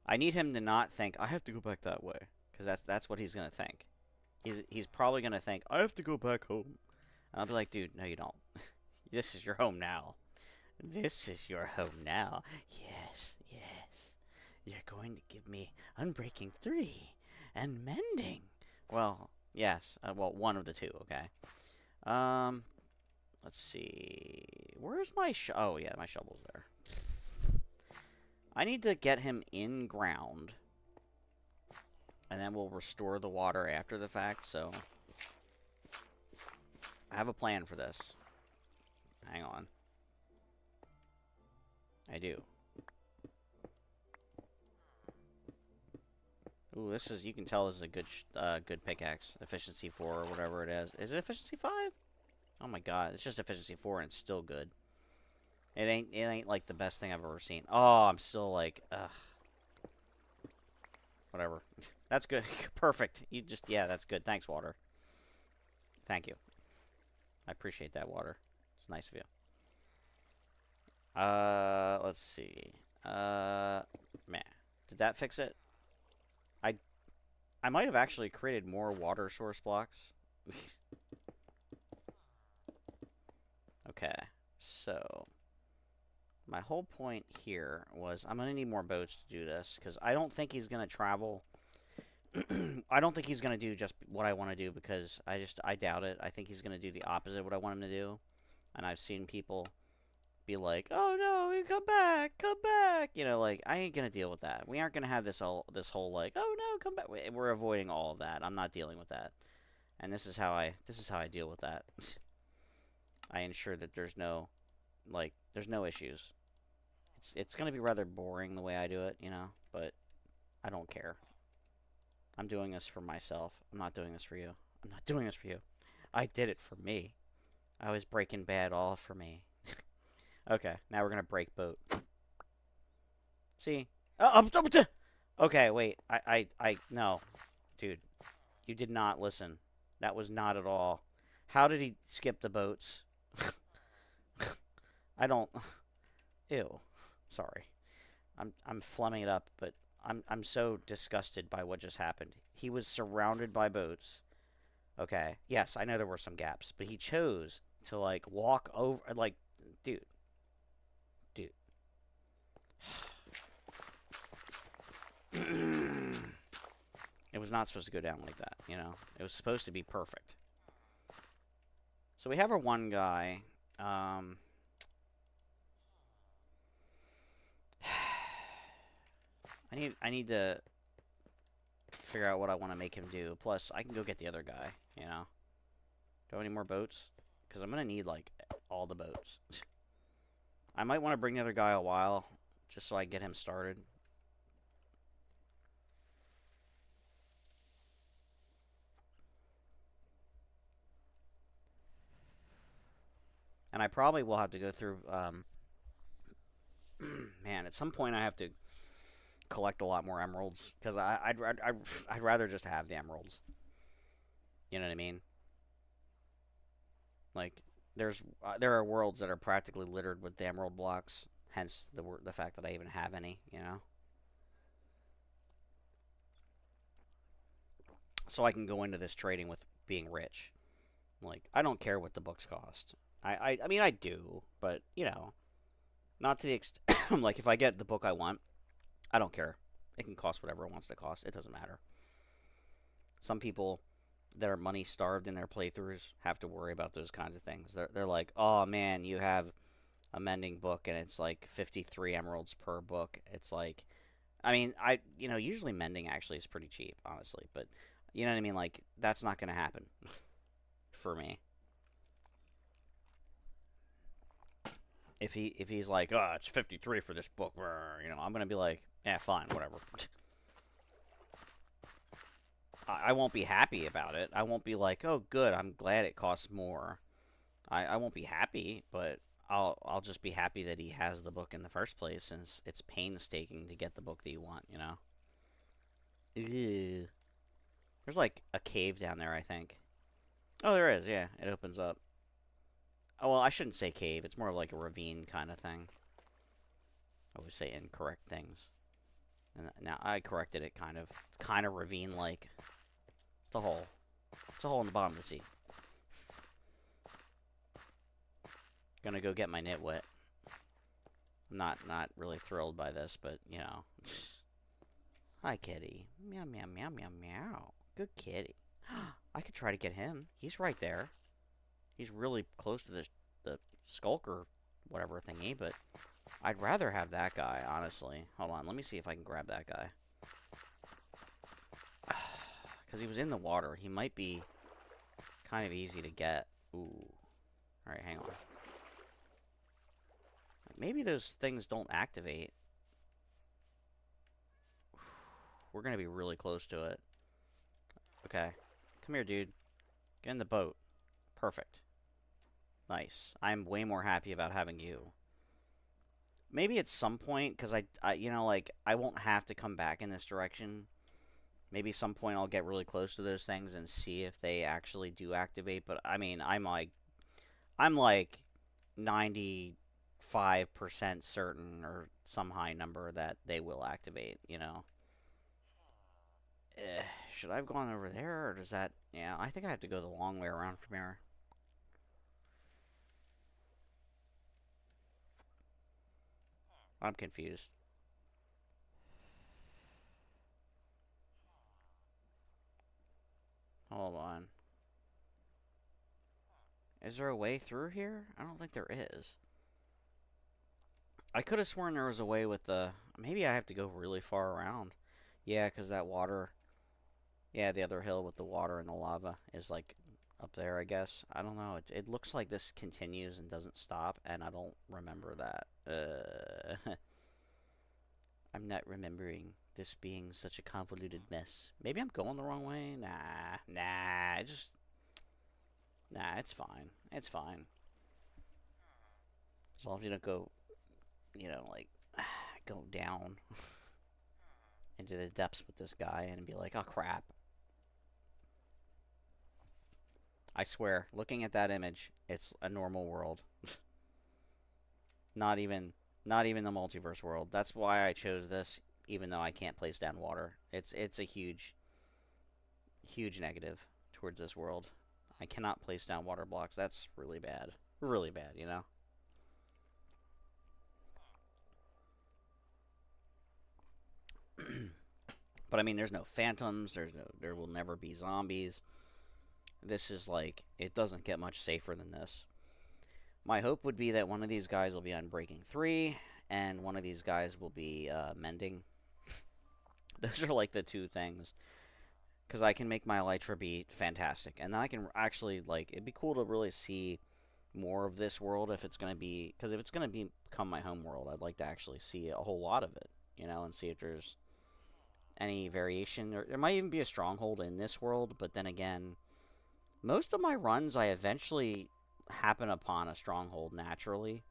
I need him to not think I have to go back that way, because that's what he's gonna think. He's probably gonna think I have to go back home, and I'll be like, dude, no, you don't. This is your home now. This is your home now. Yes, yes. You're going to give me Unbreaking 3 and Mending. Well, yes. Well, one of the two, okay. Let's see. Where's my oh, yeah, my shovel's there. I need to get him in ground. And then we'll restore the water after the fact, so I have a plan for this. Hang on. I do. Ooh, this is, you can tell this is a good pickaxe. Efficiency 4 or whatever it is. Is it efficiency 5? Oh my god, it's just efficiency 4 and it's still good. It ain't like the best thing I've ever seen. Oh, I'm still like, ugh. Whatever. That's good. Perfect. You just, yeah, that's good. Thanks, water. Thank you. I appreciate that, water. It's nice of you. Let's see. Man. Did that fix it? I might have actually created more water source blocks. Okay. So, my whole point here was I'm going to need more boats to do this, because I don't think he's going to travel. I don't think he's going to do just what I want to do, because I doubt it. I think he's going to do the opposite of what I want him to do. And I've seen people be like, "Oh no, come back, come back." You know, like, I ain't going to deal with that. We aren't going to have this whole like, "Oh no, come back." We're avoiding all of that. I'm not dealing with that. And this is how I deal with that. I ensure that there's no issues. It's going to be rather boring the way I do it, you know, but I don't care. I'm doing this for myself. I'm not doing this for you. I'm not doing this for you. I did it for me. I was Breaking Bad all for me. Okay, now we're going to break boat. See? Okay, wait. No. Dude, you did not listen. That was not at all. How did he skip the boats? I don't. Ew. Sorry. I'm flumming it up, but I'm so disgusted by what just happened. He was surrounded by boats. Okay. Yes, I know there were some gaps, but he chose to like walk over like dude. Dude. It was not supposed to go down like that, you know? It was supposed to be perfect. So we have our one guy. Um, I need to figure out what I want to make him do. Plus, I can go get the other guy. You know. Do I have any more boats? Because I'm gonna need like all the boats. I might want to bring the other guy a while, just so I get him started. And I probably will have to go through. Man, at some point I have to collect a lot more emeralds because I'd rather just have the emeralds. You know what I mean? Like there are worlds that are practically littered with the emerald blocks. Hence the fact that I even have any. You know, so I can go into this trading with being rich. Like I don't care what the books cost. I mean I do, but you know, not to the extent. Like if I get the book I want, I don't care. It can cost whatever it wants to cost. It doesn't matter. Some people that are money starved in their playthroughs have to worry about those kinds of things. They're like, oh man, you have a mending book and it's like 53 emeralds per book. It's like, I mean, usually mending actually is pretty cheap, honestly, but you know what I mean? Like, that's not going to happen for me. If he's like, oh, it's 53 for this book, I'm going to be like, yeah, fine, whatever. I won't be happy about it. I won't be like, oh, good, I'm glad it costs more. I won't be happy, but I'll just be happy that he has the book in the first place, since it's painstaking to get the book that you want, you know? Ew. There's like a cave down there, I think. Oh, there is, yeah. It opens up. Oh, well, I shouldn't say cave. It's more like a ravine kind of thing. I always say incorrect things. And now I corrected it, kind of. It's kind of ravine-like. It's a hole. It's a hole in the bottom of the sea. Gonna go get my nitwit. I'm not really thrilled by this, but, you know. Hi, kitty. Meow, meow, meow, meow, meow. Good kitty. I could try to get him. He's right there. He's really close to the skulker, whatever thingy, but I'd rather have that guy, honestly. Hold on, let me see if I can grab that guy. Because he was in the water. He might be kind of easy to get. Ooh. Alright, hang on. Maybe those things don't activate. We're going to be really close to it. Okay. Come here, dude. Get in the boat. Perfect. Nice. I'm way more happy about having you. Maybe at some point, because I won't have to come back in this direction. Maybe some point I'll get really close to those things and see if they actually do activate. But, I mean, I'm like 95% certain, or some high number, that they will activate, you know? Should I have gone over there, or does that... Yeah, I think I have to go the long way around from here. I'm confused. Hold on. Is there a way through here? I don't think there is. I could have sworn there was a way with the... Maybe I have to go really far around. Yeah, because that water... Yeah, the other hill with the water and the lava is, like, up there, I guess. I don't know. It looks like this continues and doesn't stop, and I don't remember that. I'm not remembering this being such a convoluted mess. Maybe I'm going the wrong way? Nah, it's fine. It's fine. As long as you don't go, like, go down into the depths with this guy and be like, oh, crap. I swear, looking at that image, it's a normal world. Not even the multiverse world. That's why I chose this, even though I can't place down water. It's a huge negative towards this world. I cannot place down water blocks. That's really bad. Really bad, you know? But I mean, there's no phantoms. There will never be zombies. this is like, it doesn't get much safer than this. My hope would be that one of these guys will be on Breaking 3, and one of these guys will be Mending. Those are like the two things. Because I can make my Elytra be fantastic. And then I can actually, like, it'd be cool to really see more of this world if it's going to be, because if it's going to become my home world, I'd like to actually see a whole lot of it, you know, and see if there's any variation. There might even be a stronghold in this world, but then again, most of my runs I eventually happen upon a stronghold naturally.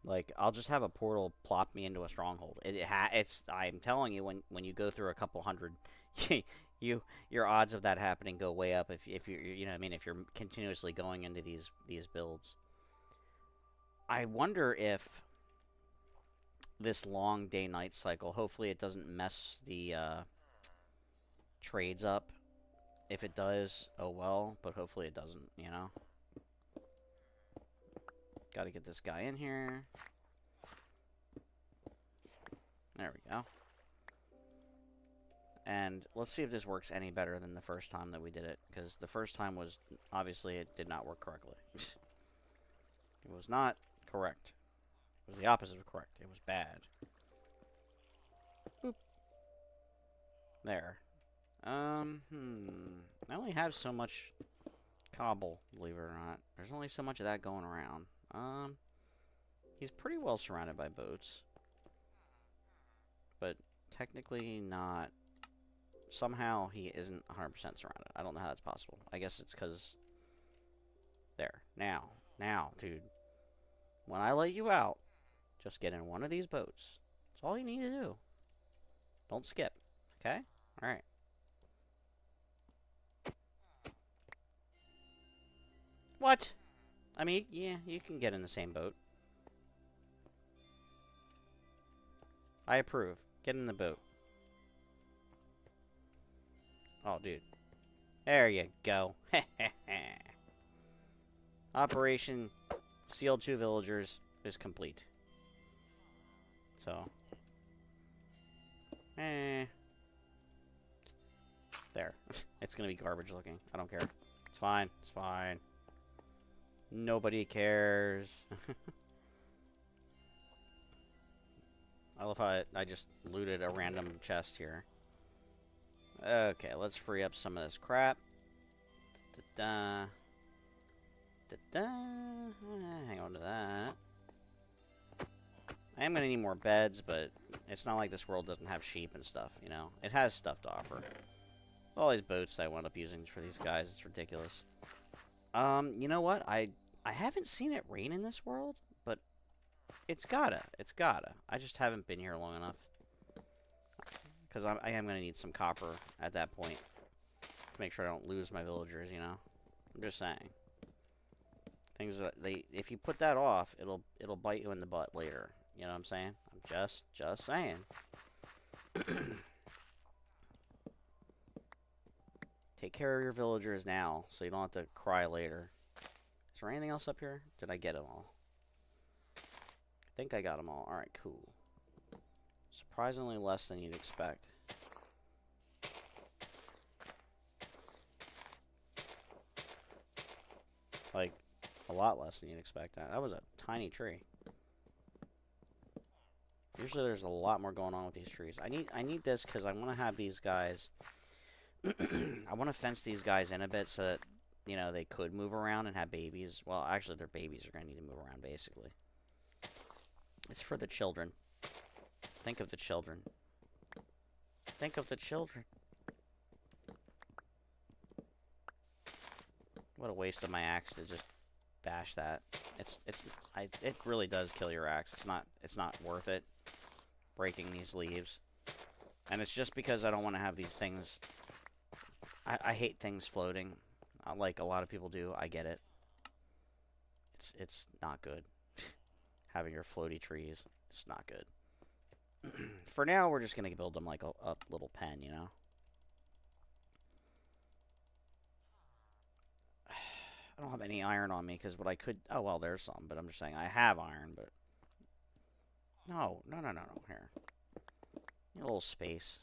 Like, I'll just have a portal plop me into a stronghold. It's I'm telling you, when you go through a couple hundred, your odds of that happening go way up if you're, you know what I mean, if you're continuously going into these builds. I wonder if this long day-night cycle, hopefully it doesn't mess the trades up. If it does, oh well, but hopefully it doesn't, you know? Gotta get this guy in here. There we go. And let's see if this works any better than the first time that we did it, because the first time was, obviously, it did not work correctly. It was not correct. It was the opposite of correct. It was bad. Boop. There. I only have so much cobble, believe it or not. There's only so much of that going around. He's pretty well surrounded by boats. But technically not. Somehow he isn't 100% surrounded. I don't know how that's possible. I guess it's because... There. Now, dude. When I let you out, just get in one of these boats. That's all you need to do. Don't skip. Okay? Alright. What? I mean, yeah, you can get in the same boat. I approve. Get in the boat. Oh, dude. There you go. Operation Sealed 2 Villagers is complete. So. There. It's gonna be garbage looking. I don't care. It's fine. It's fine. Nobody cares. I love how I just looted a random chest here. Okay, let's free up some of this crap. Da-da. Da-da. Hang on to that. I am going to need more beds, but it's not like this world doesn't have sheep and stuff, you know? It has stuff to offer. All these boats I wound up using for these guys, it's ridiculous. You know what? I haven't seen it rain in this world, but it's gotta. It's gotta. I just haven't been here long enough. Because I am going to need some copper at that point to make sure I don't lose my villagers, you know? I'm just saying. Things that if you put that off, it'll bite you in the butt later. You know what I'm saying? I'm just saying. Take care of your villagers now, so you don't have to cry later. Is there anything else up here? Did I get them all? I think I got them all. Alright, cool. Surprisingly less than you'd expect. Like, a lot less than you'd expect. That was a tiny tree. Usually there's a lot more going on with these trees. I need this because I want to have these guys... I want to fence these guys in a bit so that, you know, they could move around and have babies. Well, actually, their babies are going to need to move around, basically. It's for the children. Think of the children. Think of the children. What a waste of my axe to just bash that. It really does kill your axe. It's not worth it breaking these leaves. And it's just because I don't want to have these things. I hate things floating, like a lot of people do. I get it. It's not good. Having your floaty trees, it's not good. For now, we're just gonna build them like a little pen, you know. I don't have any iron on me because what I could. Oh well, there's some, but I'm just saying I have iron, but no. Here, a little space.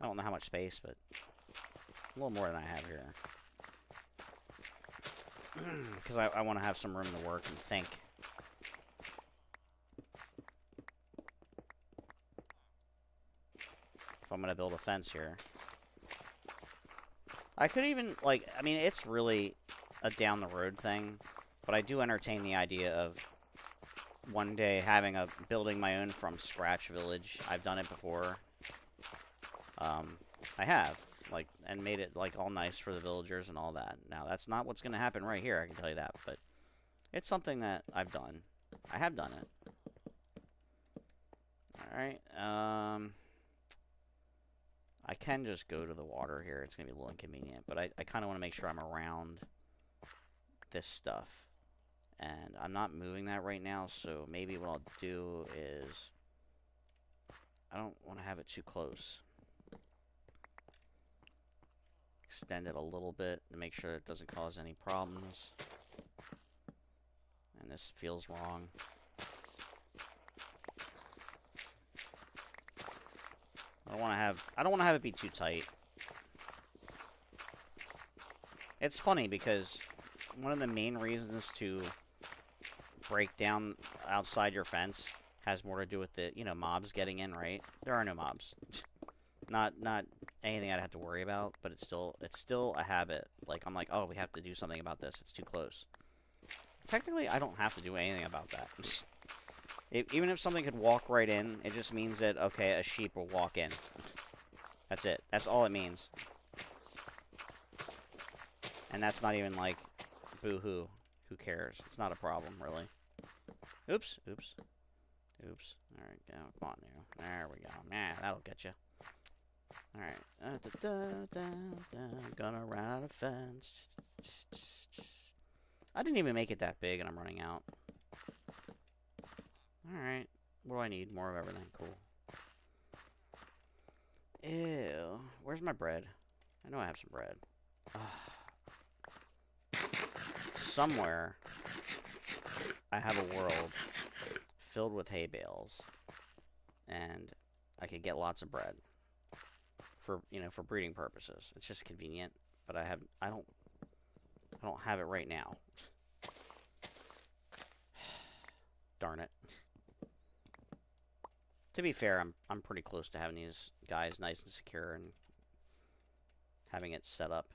I don't know how much space, but a little more than I have here. Because I want to have some room to work and think. If I'm going to build a fence here. I could even, like, I mean, it's really a down-the-road thing, but I do entertain the idea of one day building my own from scratch village. I've done it before. I have, like, and made it, like, all nice for the villagers and all that. Now, that's not what's going to happen right here, I can tell you that, but it's something that I've done. I have done it. Alright, I can just go to the water here. It's going to be a little inconvenient, but I kind of want to make sure I'm around this stuff. And I'm not moving that right now, so maybe what I'll do is I don't want to have it too close. Extend it a little bit to make sure it doesn't cause any problems. And this feels wrong. I don't want to have it be too tight. It's funny because one of the main reasons to break down outside your fence has more to do with the, mobs getting in, right? There are no mobs. Not anything I'd have to worry about, but it's still a habit. Like, I'm like, oh, we have to do something about this. It's too close. Technically, I don't have to do anything about that. Even if something could walk right in, it just means that, okay, a sheep will walk in. That's it. That's all it means. And that's not even like, boo-hoo. Who cares? It's not a problem, really. Oops. Oops. Oops. Alright, go. Come on now. There we go. Nah, that'll get you. Alright. Gonna run out of fence. I didn't even make it that big, and I'm running out. Alright. What do I need? More of everything. Cool. Ew. Where's my bread? I know I have some bread. Somewhere, I have a world filled with hay bales, and I could get lots of bread for breeding purposes. It's just convenient, but I don't have it right now. Darn it. To be fair, I'm pretty close to having these guys nice and secure and having it set up.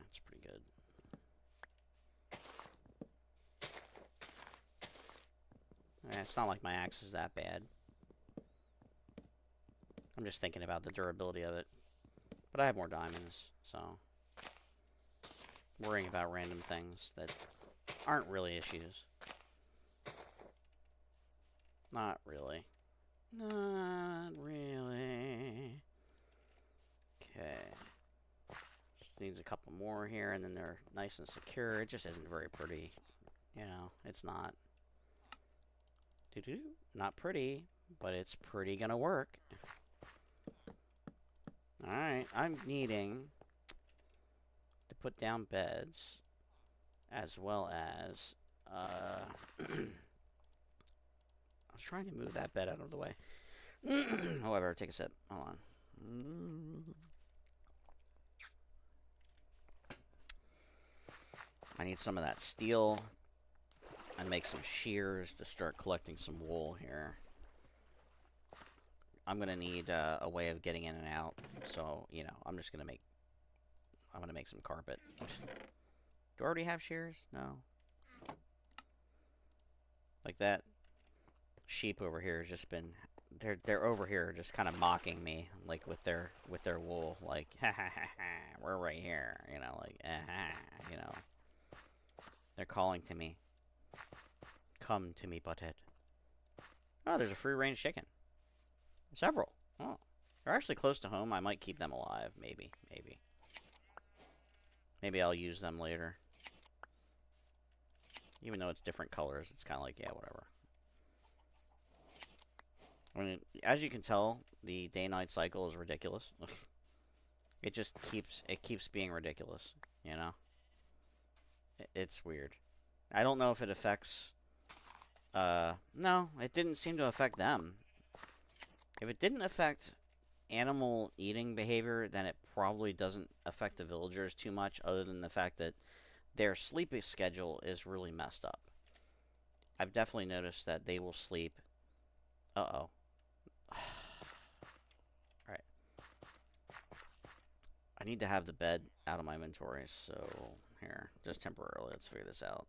It's pretty good. It's not like my axe is that bad. I'm just thinking about the durability of it. But I have more diamonds, so worrying about random things that aren't really issues. Not really. Not really. Okay. Just needs a couple more here, and then they're nice and secure. It just isn't very pretty. It's not. Not pretty, but it's pretty gonna work. Alright, I'm needing to put down beds, as well as, I was trying to move that bed out of the way. However, take a sip. Hold on. I need some of that steel. And make some shears to start collecting some wool here. I'm gonna need a way of getting in and out, so I'm just gonna make some carpet. Do I already have shears? No. Like that sheep over here has just been they're over here just kind of mocking me, like with their wool, like ha ha ha ha, we're right here, like they're calling to me. Come to me, butthead. Oh, there's a free-range chicken. Several. Oh, they're actually close to home. I might keep them alive. Maybe. Maybe I'll use them later. Even though it's different colors, it's kind of like, yeah, whatever. I mean, as you can tell, the day-night cycle is ridiculous. It just keeps being ridiculous, It's weird. I don't know if it affects... no, it didn't seem to affect them. If it didn't affect animal eating behavior, then it probably doesn't affect the villagers too much, other than the fact that their sleeping schedule is really messed up. I've definitely noticed that they will sleep. Uh-oh. Alright. I need to have the bed out of my inventory, so here, just temporarily, let's figure this out.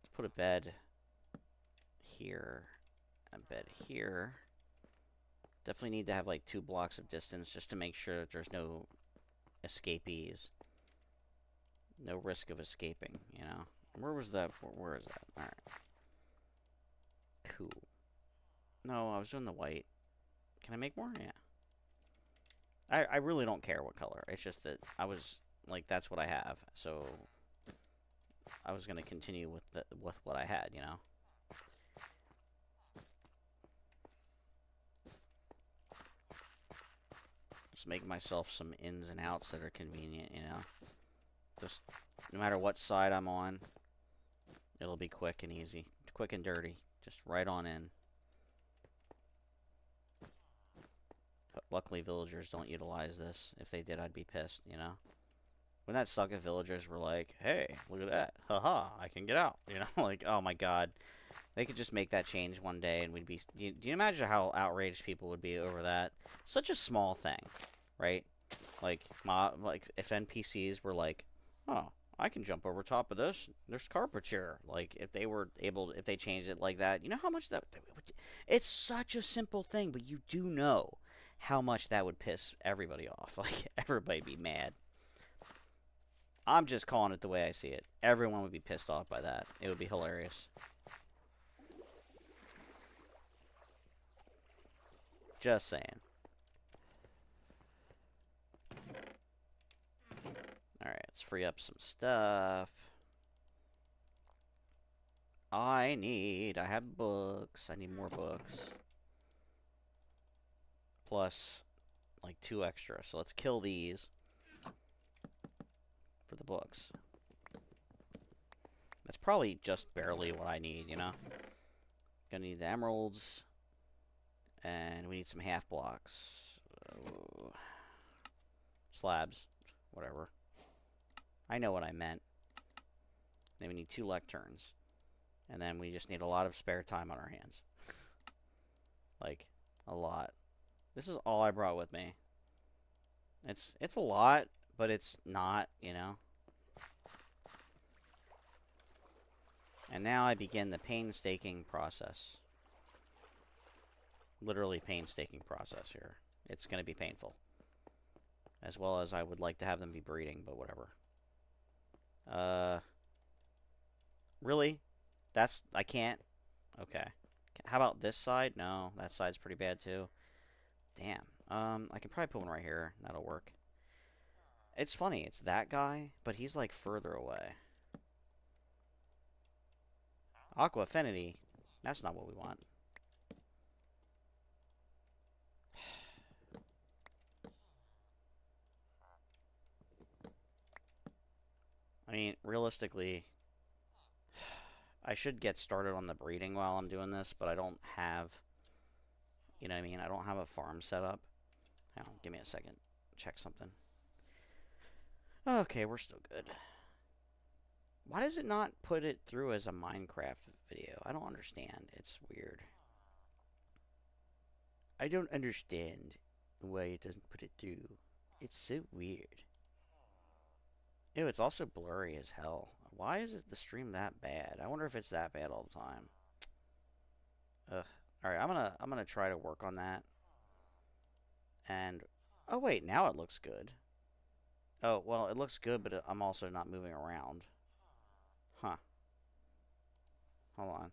Let's put a bed here, a bed here. Definitely need to have like 2 blocks of distance just to make sure that there's no escapees. No risk of escaping, you know? Where was that for? Where is that? Alright. Cool. No, I was doing the white. Can I make more? Yeah. I really don't care what color. It's just that I was, like, that's what I have. So, I was going to continue with what I had, you know? Just make myself some ins and outs that are convenient, you know? Just, no matter what side I'm on, it'll be quick and easy. Quick and dirty. Just right on in. But luckily, villagers don't utilize this. If they did, I'd be pissed, you know? Wouldn't that suck if villagers were like, hey, look at that. Haha, I can get out. You know, like, oh my god. They could just make that change one day and we'd be... Do you imagine how outraged people would be over that? Such a small thing, right? Like if NPCs were like, oh, I can jump over top of this. There's carpentry. Like, if they were able... If they changed it like that, you know how much that... It's such a simple thing, but you do know how much that would piss everybody off. Like, everybody'd be mad. I'm just calling it the way I see it. Everyone would be pissed off by that. It would be hilarious. Just saying. Alright, let's free up some stuff. I have books. I need more books. Plus, like 2 extra. So let's kill these for the books. That's probably just barely what I need, you know? Gonna need the emeralds. And we need some half blocks. Slabs. Whatever. I know what I meant. Then we need 2 lecterns. And then we just need a lot of spare time on our hands. Like, a lot. This is all I brought with me. It's a lot, but it's not, you know? And now I begin the painstaking process. Literally painstaking process here. It's going to be painful. As well as I would like to have them be breeding, but whatever. Really? I can't? Okay. How about this side? No, that side's pretty bad too. Damn. I can probably put one right here. That'll work. It's funny, it's that guy, but he's like further away. Aqua Affinity. That's not what we want. I mean, realistically, I should get started on the breeding while I'm doing this, but I don't have, you know what I mean? I don't have a farm set up. Hang on, give me a second. Check something. Okay, we're still good. Why does it not put it through as a Minecraft video? I don't understand. It's weird. I don't understand why it doesn't put it through. It's so weird. Ew, it's also blurry as hell. Why is the stream that bad? I wonder if it's that bad all the time. Ugh. Alright, I'm gonna try to work on that. And oh wait, now it looks good. Oh, well, it looks good, but I'm also not moving around. Huh. Hold on.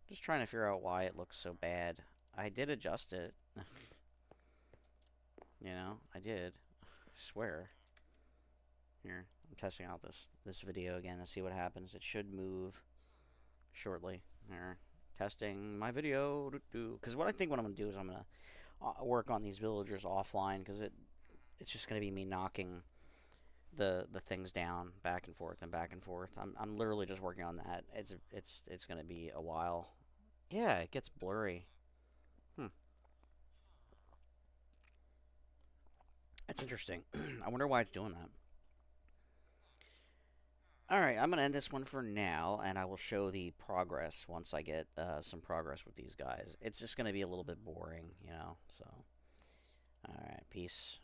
Just trying to figure out why it looks so bad. I did adjust it. You know, I did. I swear. Here, I'm testing out this video again to see what happens. It should move shortly. Here, testing my video. Because what I think what I'm going to do is I'm going to work on these villagers offline, because it's just going to be me knocking the things down back and forth and back and forth. I'm literally just working on that. It's going to be a while. Yeah, it gets blurry. Interesting. I wonder why it's doing that. Alright, I'm going to end this one for now, and I will show the progress once I get some progress with these guys. It's just going to be a little bit boring, you know, so. Alright, peace.